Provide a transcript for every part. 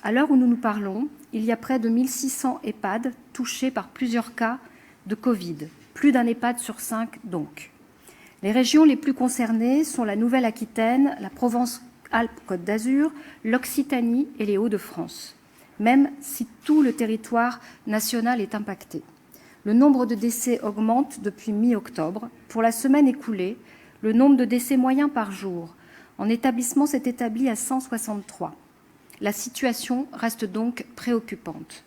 À l'heure où nous nous parlons, il y a près de 1600 EHPAD touchés par plusieurs cas de Covid. Plus d'un EHPAD sur 5 donc. Les régions les plus concernées sont la Nouvelle-Aquitaine, la Provence-Alpes-Côte d'Azur, l'Occitanie et les Hauts-de-France, même si tout le territoire national est impacté. Le nombre de décès augmente depuis mi-octobre. Pour la semaine écoulée, le nombre de décès moyens par jour en établissement s'est établi à 163. La situation reste donc préoccupante.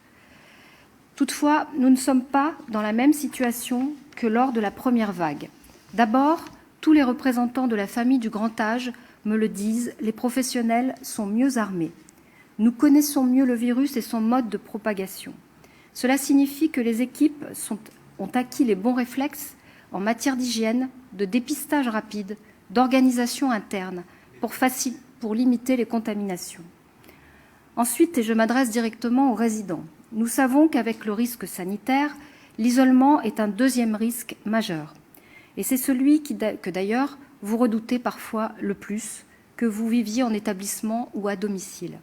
Toutefois, nous ne sommes pas dans la même situation que lors de la première vague. D'abord, tous les représentants de la famille du grand âge me le disent, les professionnels sont mieux armés. Nous connaissons mieux le virus et son mode de propagation. Cela signifie que les équipes ont acquis les bons réflexes en matière d'hygiène, de dépistage rapide, d'organisation interne pour limiter les contaminations. Ensuite, et je m'adresse directement aux résidents, nous savons qu'avec le risque sanitaire, l'isolement est un deuxième risque majeur. Et c'est celui que d'ailleurs vous redoutez parfois le plus, que vous viviez en établissement ou à domicile.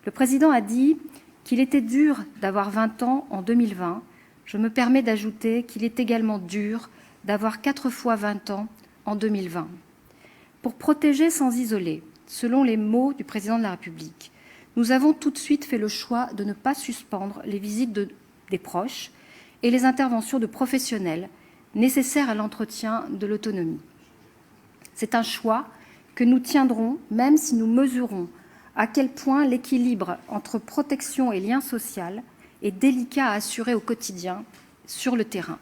Le président a dit qu'il était dur d'avoir 20 ans en 2020. Je me permets d'ajouter qu'il est également dur d'avoir 4 fois 20 ans en 2020. Pour protéger sans isoler, selon les mots du président de la République, nous avons tout de suite fait le choix de ne pas suspendre les visites des proches et les interventions de professionnels nécessaires à l'entretien de l'autonomie. C'est un choix que nous tiendrons, même si nous mesurons à quel point l'équilibre entre protection et lien social est délicat à assurer au quotidien sur le terrain.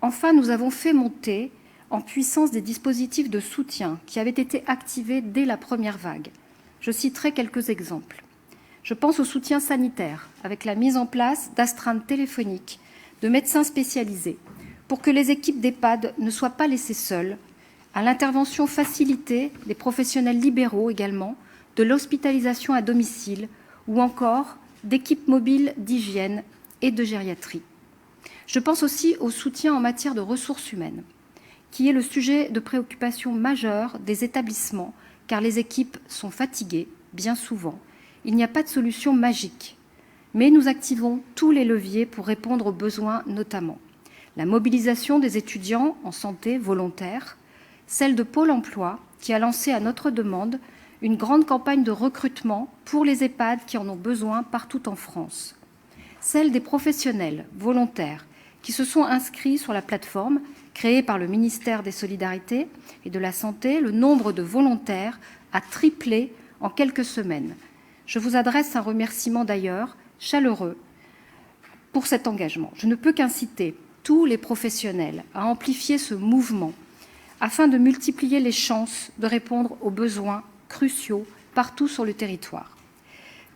Enfin, nous avons fait monter en puissance des dispositifs de soutien qui avaient été activés dès la première vague. Je citerai quelques exemples. Je pense au soutien sanitaire, avec la mise en place d'astreintes téléphoniques, de médecins spécialisés, pour que les équipes d'EHPAD ne soient pas laissées seules, à l'intervention facilitée des professionnels libéraux également, de l'hospitalisation à domicile ou encore d'équipes mobiles d'hygiène et de gériatrie. Je pense aussi au soutien en matière de ressources humaines, qui est le sujet de préoccupation majeure des établissements, car les équipes sont fatiguées, bien souvent. Il n'y a pas de solution magique, mais nous activons tous les leviers pour répondre aux besoins, notamment la mobilisation des étudiants en santé volontaires, celle de Pôle emploi, qui a lancé à notre demande une grande campagne de recrutement pour les EHPAD qui en ont besoin partout en France, celle des professionnels volontaires qui se sont inscrits sur la plateforme créée par le ministère des Solidarités et de la Santé. Le nombre de volontaires a triplé en quelques semaines. Je vous adresse un remerciement d'ailleurs chaleureux pour cet engagement. Je ne peux qu'inciter tous les professionnels à amplifier ce mouvement afin de multiplier les chances de répondre aux besoins cruciaux partout sur le territoire.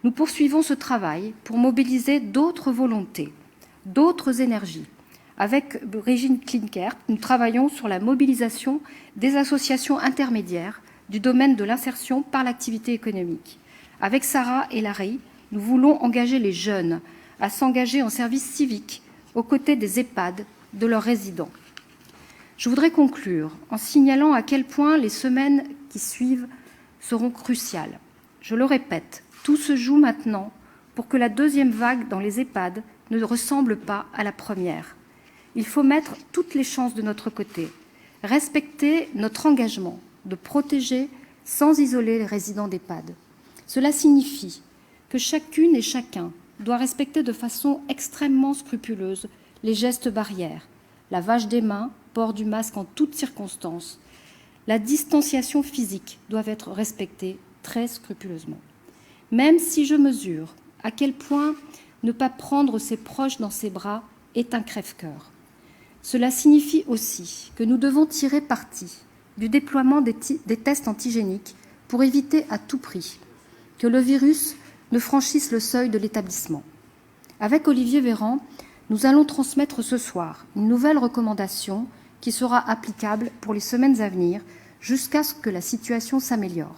Nous poursuivons ce travail pour mobiliser d'autres volontés, d'autres énergies. Avec Régine Klinkert, nous travaillons sur la mobilisation des associations intermédiaires du domaine de l'insertion par l'activité économique. Avec Sarah et Larry, nous voulons engager les jeunes à s'engager en service civique aux côtés des EHPAD, de leurs résidents. Je voudrais conclure en signalant à quel point les semaines qui suivent seront cruciales. Je le répète, tout se joue maintenant pour que la deuxième vague dans les EHPAD ne ressemble pas à la première. Il faut mettre toutes les chances de notre côté, respecter notre engagement de protéger sans isoler les résidents d'EHPAD. Cela signifie que chacune et chacun doit respecter de façon extrêmement scrupuleuse les gestes barrières, lavage des mains, port du masque en toutes circonstances. La distanciation physique doit être respectée très scrupuleusement. Même si je mesure à quel point ne pas prendre ses proches dans ses bras est un crève-cœur. Cela signifie aussi que nous devons tirer parti du déploiement des tests antigéniques pour éviter à tout prix que le virus ne franchisse le seuil de l'établissement. Avec Olivier Véran, nous allons transmettre ce soir une nouvelle recommandation qui sera applicable pour les semaines à venir jusqu'à ce que la situation s'améliore.